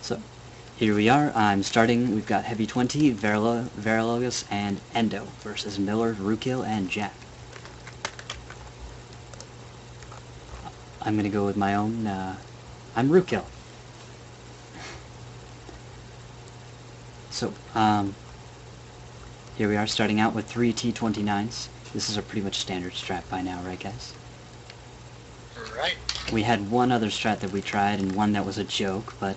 So, here we are. I'm starting. We've got Heavy 20, Verologus, and Endo versus Miller, Rukil, and Jack. I'm gonna go with my own, I'm Rukil. So, here we are starting out with 3 T-29s. This is a pretty much standard strat by now, right guys? Right. We had one other strat that we tried, and one that was a joke, but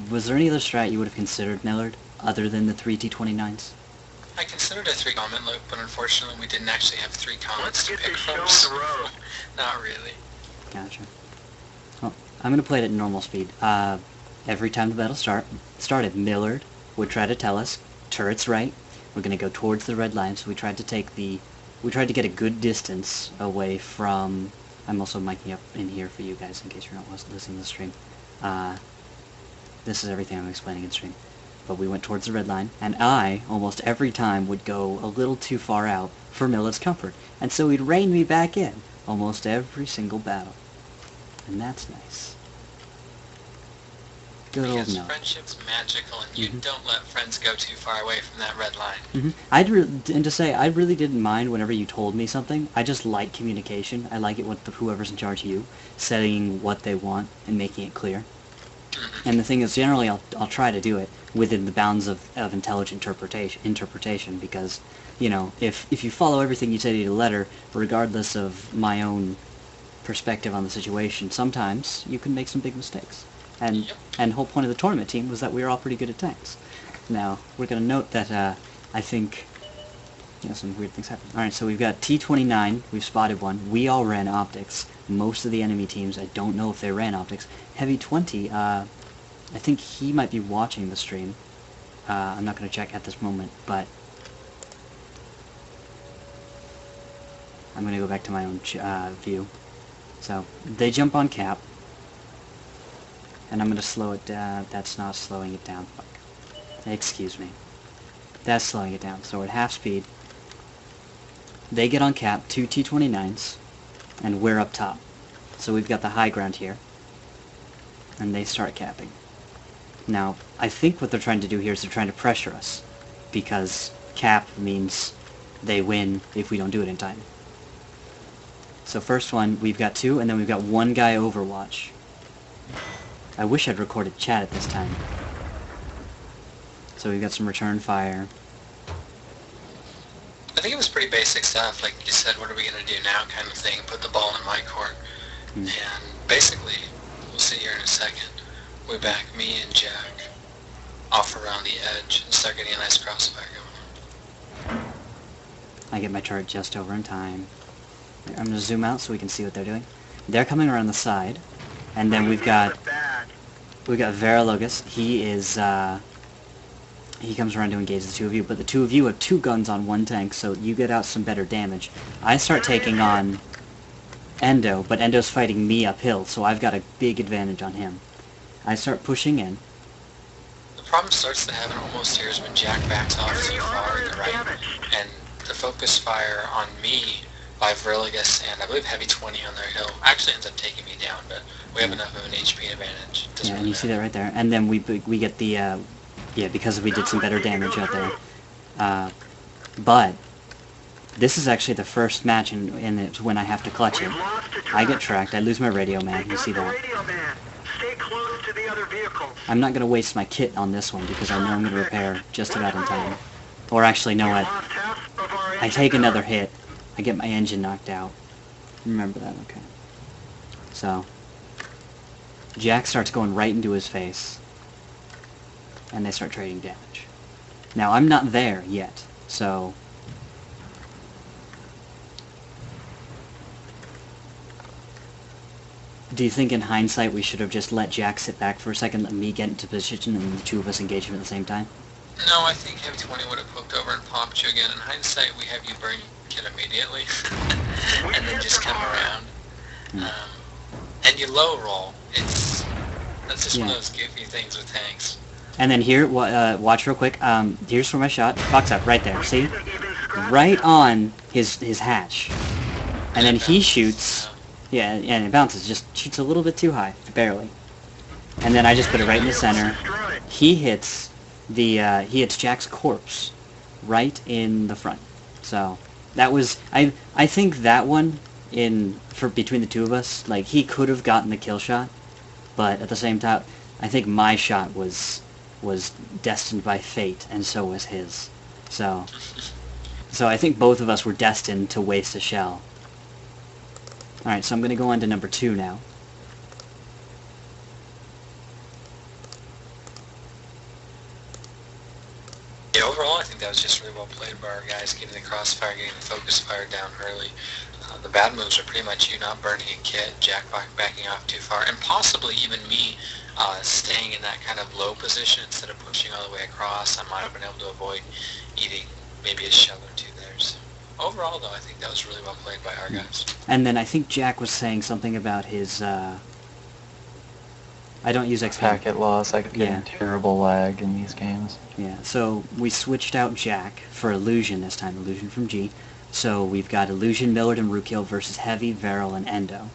was there any other strat you would have considered, Millard, other than the 3 T-29s? I considered a 3-comment loop, but unfortunately we didn't actually have 3 comments to pick from, so not really. Gotcha. Well, I'm going to play it at normal speed. Every time the battle started, Millard would try to tell us, turret's right, we're going to go towards the red line, so we tried to get a good distance away from... I'm also miking up in here for you guys in case you're not listening to the stream. This is everything I'm explaining in stream. But we went towards the red line, and I, almost every time, would go a little too far out for Millard's comfort, and so he'd rein me back in almost every single battle. And that's nice. Good old Because Millard. friendship's magical, and you don't let friends go too far away from that red line. And to say, I really didn't mind whenever you told me something. I just like communication. I like it with whoever's in charge of you, setting what they want and making it clear. And the thing is, generally, I'll try to do it within the bounds of intelligent interpretation, because, you know, if you follow everything you say to the letter, regardless of my own perspective on the situation, sometimes you can make some big mistakes. And the whole point of the tournament team was that we were all pretty good at tanks. Now, we're going to note that, I think, you know, some weird things happen. Alright, so we've got T-29, we've spotted one. We all ran optics. Most of the enemy teams, I don't know if they ran optics. Heavy 20, I think he might be watching the stream. I'm not going to check at this moment, but I'm going to go back to my own view. So, they jump on cap. And I'm going to slow it down. That's not slowing it down. Fuck. Excuse me. That's slowing it down. So we're at half speed. They get on cap, 2 T-29s, and we're up top. So we've got the high ground here. And they start capping. Now, I think what they're trying to do here is they're trying to pressure us. Because cap means they win if we don't do it in time. So first one, we've got 2, and then we've got 1 guy overwatch. I wish I'd recorded chat at this time. So we've got some return fire. I think it was pretty basic stuff, like you said, what are we going to do now kind of thing, put the ball in my court. And basically, we'll see here in a second, we back me and Jack off around the edge and start getting a nice crossfire going on. I get my turret just over in time. I'm going to zoom out so we can see what they're doing. They're coming around the side. And then we've got Verologus. He comes around to engage the 2 of you, but the 2 of you have 2 guns on 1 tank, so you get out some better damage. I start taking on Endo, but Endo's fighting me uphill, so I've got a big advantage on him. I start pushing in. The problem starts to happen almost here is when Jack backs off too far in the right, and the focus fire on me by Verologus and I believe Heavy 20 on their hill actually ends up taking me down, but we have enough of an HP advantage. Yeah, and you see that right there. And then we get the, yeah, because we did some better damage out there. But this is actually the first match and it's when I have to clutch it. I get tracked, I lose my radio man, you see that. I'm not going to waste my kit on this one because I know I'm going to repair just about in time. Or actually, know what? I take another hit. I get my engine knocked out. Remember that, okay. So, Jack starts going right into his face. And they start trading damage. Now, I'm not there yet, so... Do you think in hindsight we should have just let Jack sit back for a second, let me get into position, and the 2 of us engage him at the same time? No, I think Heavy 20 would have hooked over and popped you again. In hindsight, we have you burn your kit immediately. And then just come around. And you low roll. That's just one of those goofy things with tanks. And then here, watch real quick. Here's where my shot. Box up, right there. See? Right on his hatch. And then he shoots. Yeah, and it bounces. Just shoots a little bit too high. Barely. And then I just put it right in the center. He hits he hits Jack's corpse right in the front. So that was I think that one for between the two of us, like he could have gotten the kill shot, but at the same time I think my shot was destined by fate, and so was his. So I think both of us were destined to waste a shell. Alright, so I'm going to go on to number 2 now. Yeah, overall, I think that was just really well played by our guys, getting the crossfire, getting the focus fire down early. The bad moves are pretty much you not burning a kit, Jack backing off too far, and possibly even me staying in that kind of low position instead of pushing all the way across. I might have been able to avoid eating maybe a shell or two there. So overall, though, I think that was really well played by our guys. And then I think Jack was saying something about his... I don't use XP. Packet loss. I could get terrible lag in these games. Yeah, so we switched out Jack for Illusion this time, Illusion from G. So we've got Illusion, Millard, and Rookhill versus Heavy, Veril, and Endo.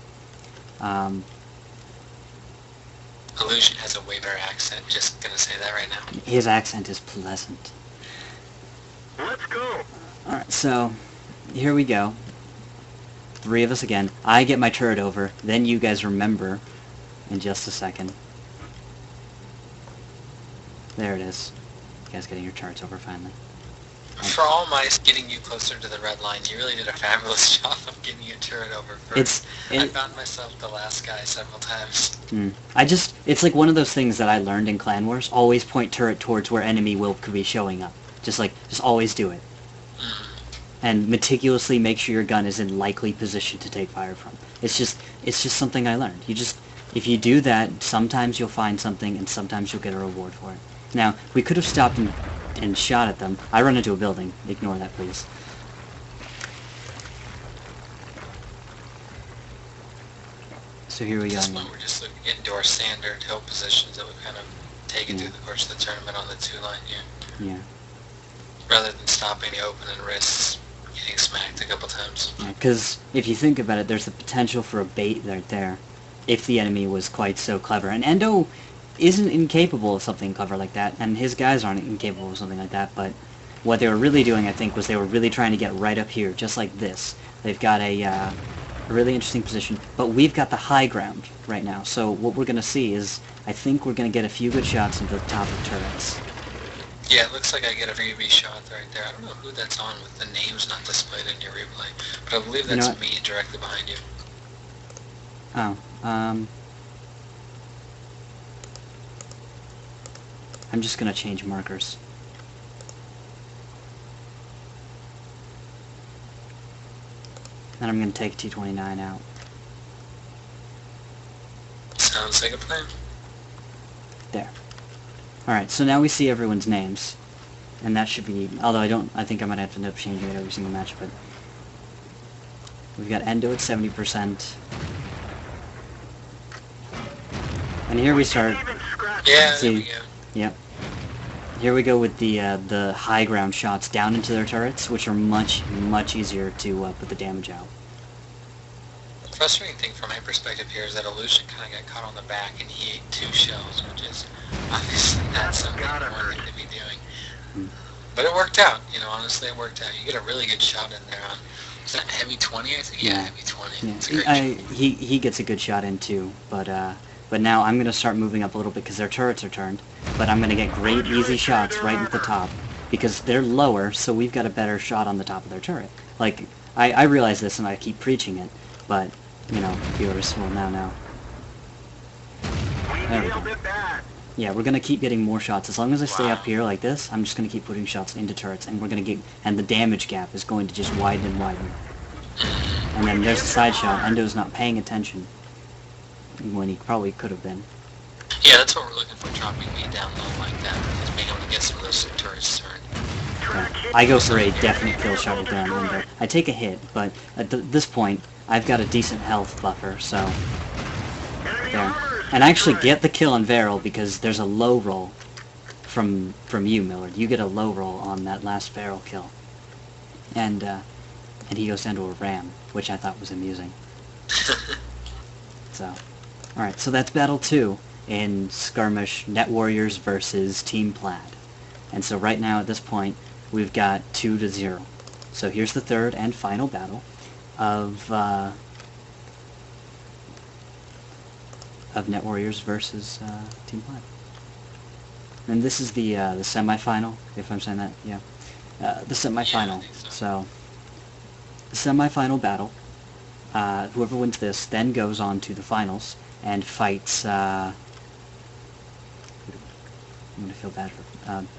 Illusion has a way better accent, just gonna say that right now. His accent is pleasant. Let's go! Alright, so here we go. 3 of us again. I get my turret over, then you guys remember in just a second. There it is. You guys getting your turrets over finally. For all my getting you closer to the red line, you really did a fabulous job of getting your turret over first. I found myself the last guy several times. It's like one of those things that I learned in Clan Wars. Always point turret towards where enemy could be showing up. Just always do it. And meticulously make sure your gun is in likely position to take fire from. It's just something I learned. If you do that, sometimes you'll find something, and sometimes you'll get a reward for it. Now, we could have stopped and shot at them. I run into a building. Ignore that, please. So here we go. At this point, we're just looking into our standard hill positions that we've kind of taken through the course of the tournament on the 2-line here. Yeah. Rather than stopping the open and risks getting smacked a couple times. Because if you think about it, there's the potential for a bait right there, if the enemy was quite so clever. And Endo isn't incapable of something clever like that, and his guys aren't incapable of something like that, but what they were really doing, I think, was they were really trying to get right up here, just like this. They've got a really interesting position, but we've got the high ground right now, so what we're going to see is, I think we're going to get a few good shots into the top of turrets. Yeah, it looks like I get a freebie shot right there. I don't know who that's on with the names not displayed in your replay, but I believe that's me directly behind you. Oh, I'm just going to change markers. Then I'm going to take T-29 out. Sounds like a plan. There. Alright, so now we see everyone's names. And that should be... Although I think I might have to end up changing it every single match, but... We've got Endo at 70%. And here we start... Yeah, there we go. Yep. Here we go with the high ground shots down into their turrets, which are much, much easier to put the damage out. The frustrating thing from my perspective here is that Illusion kind of got caught on the back and he ate 2 shells, which is obviously not something you want him to be doing. But it worked out, honestly it worked out. You get a really good shot in there on, is that heavy 20 I think? Yeah, heavy 20. Yeah. It's a great shot. He gets a good shot in too, but now I'm going to start moving up a little bit because their turrets are turned. But I'm going to get great easy shots right at the top. Because they're lower, so we've got a better shot on the top of their turret. Like, I realize this and I keep preaching it. But, viewers will now know. There we go. Yeah, we're going to keep getting more shots. As long as I stay up here like this, I'm just going to keep putting shots into turrets. And we're going to get... And the damage gap is going to just widen and widen. And then there's the side shot. Endo's not paying attention. When he probably could have been. Yeah, that's what we're looking for, dropping me down low like that, is being able to get some of those turrets turned. Yeah. I go for a definite kill shot with down window. I take a hit, but at this point, I've got a decent health buffer, so... There. And I actually get the kill on Veril because there's a low roll from you, Millard. You get a low roll on that last Veril kill. And he goes down to a ram, which I thought was amusing. So... Alright, so that's Battle 2. in Skirmish Net Warriors versus Team Plaid. And so right now at this point, we've got 2-0. So here's the third and final battle of Net Warriors versus Team Plaid. And this is the semifinal, if I'm saying that, yeah. The semifinal. So, the semifinal battle. Whoever wins this then goes on to the finals and fights. I'm gonna feel bad for.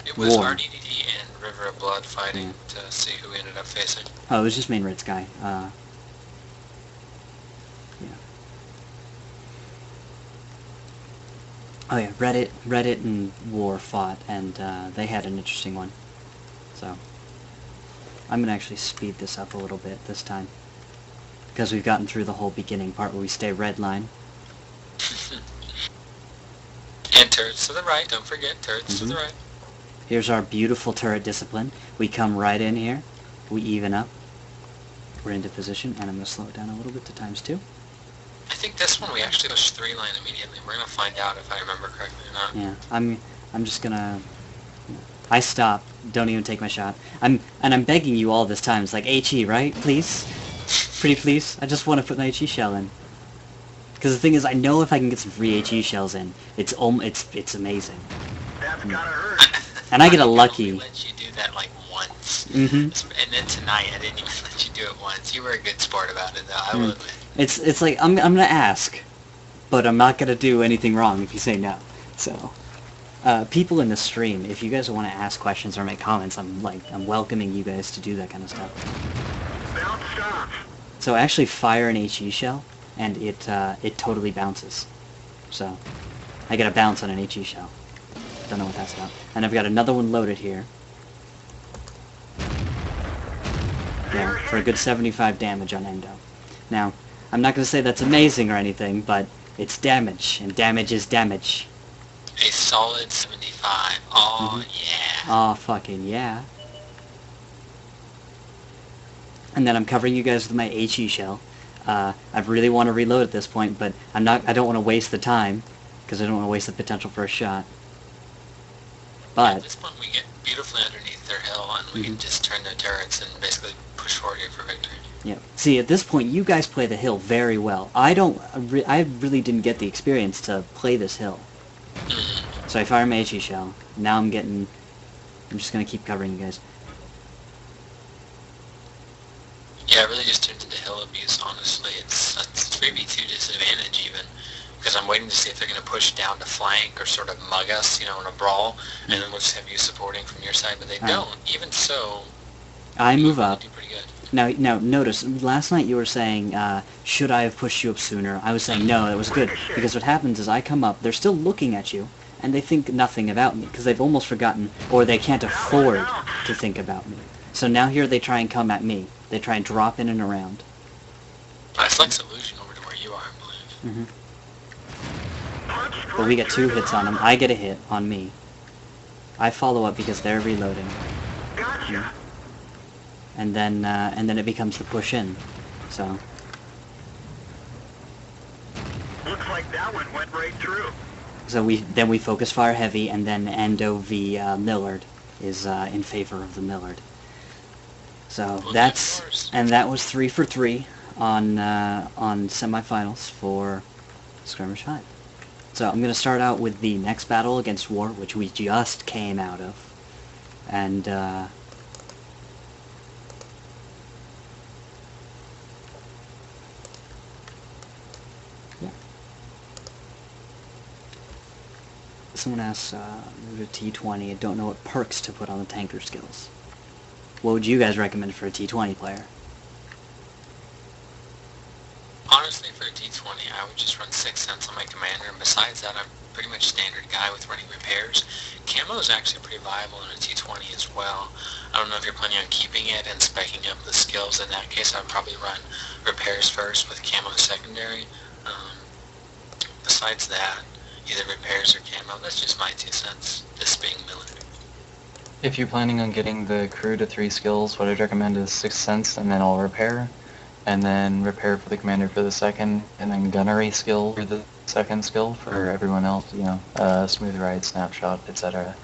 It was War. RDDD and River of Blood fighting to see who we ended up facing. Oh, it was just main Ritz guy. Yeah. Oh yeah, Reddit and War fought, and they had an interesting one. So, I'm gonna actually speed this up a little bit this time, because we've gotten through the whole beginning part where we stay red line. And turrets to the right, don't forget, turrets to the right. Here's our beautiful turret discipline. We come right in here, we even up, we're into position, and I'm gonna slow it down a little bit to ×2. I think this one we actually push 3-line immediately. We're gonna find out if I remember correctly or not. Yeah, I'm just gonna. I stop. Don't even take my shot. I'm begging you all this time. It's like HE, right? Please, pretty please. I just want to put an HE shell in. Because the thing is, I know if I can get some free HE shells in, it's amazing. That's gotta hurt. And I get a I lucky. only let you do that like once. Mhm. And then tonight I didn't even let you do it once. You were a good sport about it, though. I will admit. It's like I'm gonna ask, but I'm not gonna do anything wrong if you say no. So, people in the stream, if you guys want to ask questions or make comments, I'm welcoming you guys to do that kind of stuff. Bounce stop. So I actually fire an HE shell, and it totally bounces. So I get a bounce on an HE shell. Don't know what that's about. And I've got another one loaded here. Yeah, for a good 75 damage on Endo. Now, I'm not going to say that's amazing or anything, but it's damage, and damage is damage. A solid 75. Oh, yeah. Aw, fucking yeah. And then I'm covering you guys with my HE shell. I really want to reload at this point, but I don't want to waste the time, because I don't want to waste the potential for a shot. But At this point we get beautifully underneath their hill, and we can just turn their turrets and basically push forward here for victory. yeah, see, at this point, you guys play the hill very well. I really didn't get the experience to play this hill. So I fire my HE shell. Now I'm just gonna keep covering you guys. Yeah, it really just turns into hill abuse, honestly. It's a 3v2 disadvantage even, because I'm waiting to see if they're going to push down to flank or sort of mug us, in a brawl, and then we'll just have you supporting from your side, but they don't. Even so, I move up. do pretty good. Now, notice, last night you were saying, should I have pushed you up sooner? I was saying, no, it was good, because what happens is I come up, they're still looking at you, and they think nothing about me, because they've almost forgotten, or they can't afford to think about me. So now here they try and come at me. They try and drop in and around. I flex illusion over to where you are, I believe. But we get 2 hits on them. I get a hit on me. I follow up because they're reloading. Gotcha. And then it becomes the push in. So. Looks like that one went right through. So we focus fire heavy, and then Endo v Millard is in favor of the Millard. So that was 3 for 3 on semifinals for Skirmish 5. So I'm gonna start out with the next battle against War, which we just came out of, and yeah. Someone asks, a T20, I don't know what perks to put on the tanker skills. What would you guys recommend for a T20 player? Honestly, for a D20, I would just run 6 cents on my commander, and besides that, I'm pretty much standard guy with running repairs. Camo is actually pretty viable in a T20 as well. I don't know if you're planning on keeping it and speccing up the skills. In that case, I'd probably run repairs first with camo secondary. Besides that, either repairs or camo. That's just my 2 cents, this being military. If you're planning on getting the crew to 3 skills, what I'd recommend is 6 cents and then all repair. and then repair for the commander for the second, and then gunnery skill for the second skill for everyone else, you know, smooth ride, snapshot, etc.